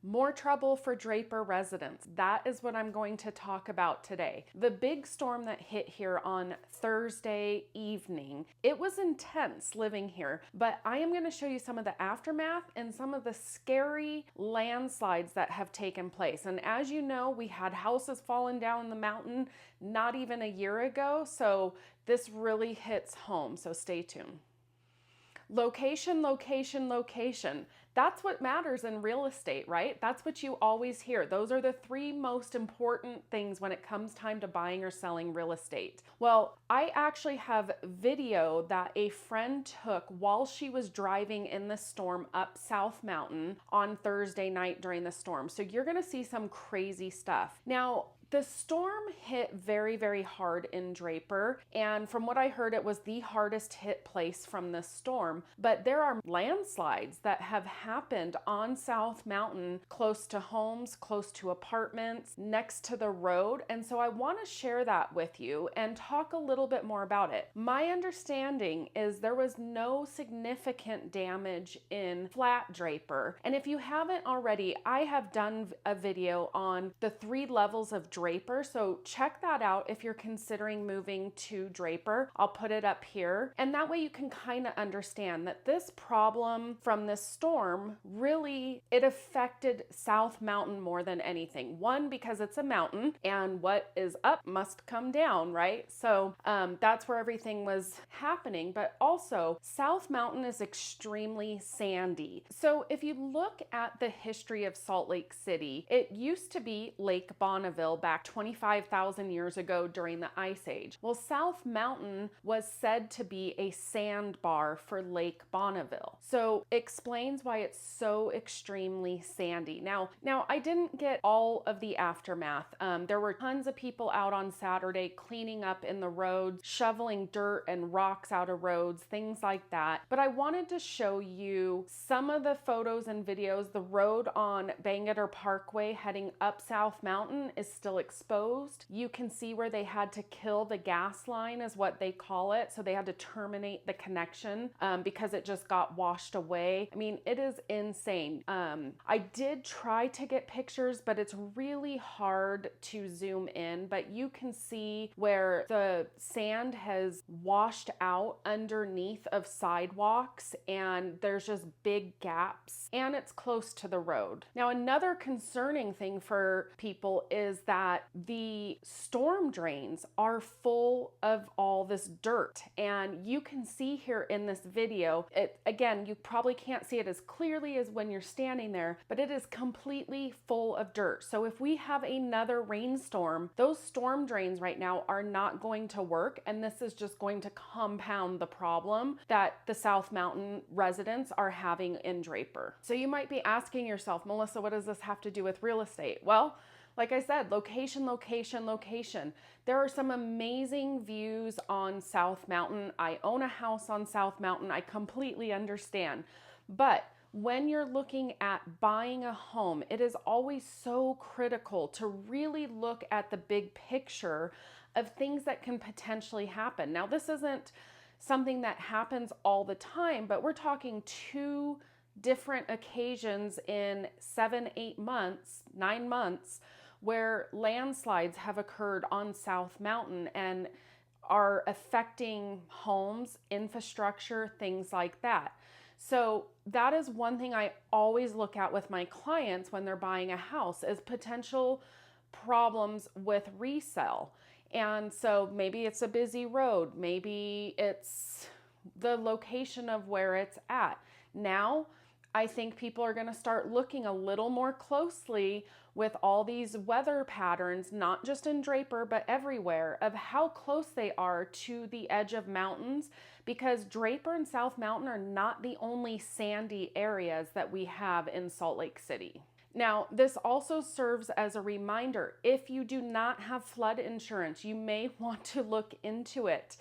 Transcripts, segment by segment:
More trouble for Draper residents. That is what I'm going to talk about today. The big storm that hit here on Thursday evening, it was intense living here, but I am going to show you some of the aftermath and some of the scary landslides that have taken place. And as you know, we had houses falling down the mountain not even a year ago, so this really hits home, so stay tuned. Location, location, location. That's what matters in real estate, right? That's what you always hear. Those are the three most important things when it comes time to buying or selling real estate. Well, I actually have video that a friend took while she was driving in the storm up South Mountain on Thursday night during the storm. So you're gonna see some crazy stuff. Now, the storm hit very, very hard in Draper, and from what I heard, it was the hardest hit place from the storm. But there are landslides that have happened on South Mountain, close to homes, close to apartments, next to the road. And so I want to share that with you and talk a little bit more about it. My understanding is there was no significant damage in flat Draper. And if you haven't already, I have done a video on the 3 levels of Draper, so check that out if you're considering moving to Draper. I'll put it up here, and that way you can kind of understand that this problem from this storm really, it affected South Mountain more than anything. One, because it's a mountain and what is up must come down, right? So that's where everything was happening, but also South Mountain is extremely sandy. So if you look at the history of Salt Lake City, it used to be Lake Bonneville back 25,000 years ago during the Ice Age. Well, South Mountain was said to be a sandbar for Lake Bonneville. So explains why it's so extremely sandy. Now I didn't get all of the aftermath. There were tons of people out on Saturday cleaning up in the roads, shoveling dirt and rocks out of roads, things like that. But I wanted to show you some of the photos and videos. The road on Bangerter Parkway heading up South Mountain is still exposed. You can see where they had to kill the gas line is what they call it. So they had to terminate the connection because it just got washed away. I mean, it is insane. I did try to get pictures, but it's really hard to zoom in, but you can see where the sand has washed out underneath of sidewalks and there's just big gaps and it's close to the road. Now, another concerning thing for people is that the storm drains are full of all this dirt. And you can see here in this video, again, you probably can't see it as clearly as when you're standing there, but it is completely full of dirt. So if we have another rainstorm, those storm drains right now are not going to work. And this is just going to compound the problem that the South Mountain residents are having in Draper. So you might be asking yourself, Melissa, what does this have to do with real estate? Well, like I said, location, location, location. There are some amazing views on South Mountain. I own a house on South Mountain. I completely understand. But when you're looking at buying a home, it is always so critical to really look at the big picture of things that can potentially happen. Now, this isn't something that happens all the time, but we're talking 2 different occasions in 7, 8 months, 9 months, where landslides have occurred on South Mountain and are affecting homes, infrastructure, things like that. So that is one thing I always look at with my clients when they're buying a house is potential problems with resale. And so maybe it's a busy road, maybe it's the location of where it's at. Now, I think people are going to start looking a little more closely with all these weather patterns, not just in Draper, but everywhere, of how close they are to the edge of mountains, because Draper and South Mountain are not the only sandy areas that we have in Salt Lake City. Now, this also serves as a reminder, if you do not have flood insurance, you may want to look into it.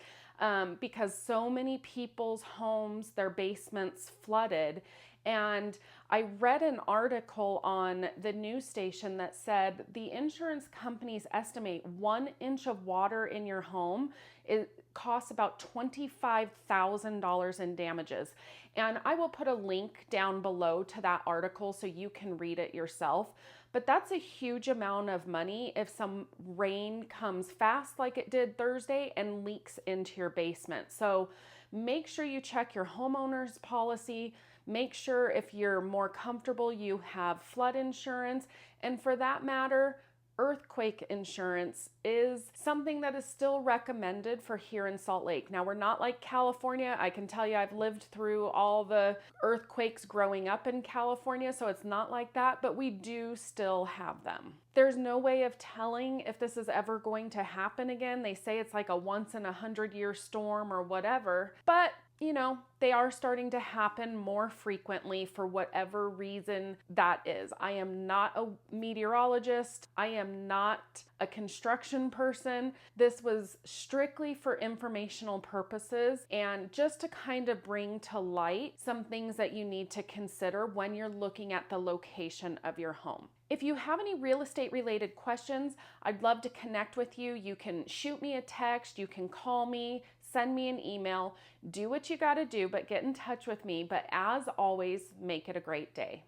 Because so many people's homes, their basements flooded, And I read an article on the news station that said the insurance companies estimate 1 inch of water in your home, it costs about $25,000 in damages. And I will put a link down below to that article so you can read it yourself. But that's a huge amount of money if some rain comes fast like it did Thursday and leaks into your basement. So make sure you check your homeowner's policy. Make sure if you're more comfortable, you have flood insurance. And for that matter, earthquake insurance is something that is still recommended for here in Salt Lake. Now, we're not like California. I can tell you I've lived through all the earthquakes growing up in California, so it's not like that, but we do still have them. There's no way of telling if this is ever going to happen again. They say it's like a once in 100-year storm or whatever, but you know, they are starting to happen more frequently for whatever reason that is. I am not a meteorologist. I am not a construction person. This was strictly for informational purposes and just to kind of bring to light some things that you need to consider when you're looking at the location of your home. If you have any real estate related questions, I'd love to connect with you. You can shoot me a text, you can call me, send me an email, do what you got to do, but get in touch with me. But as always, make it a great day.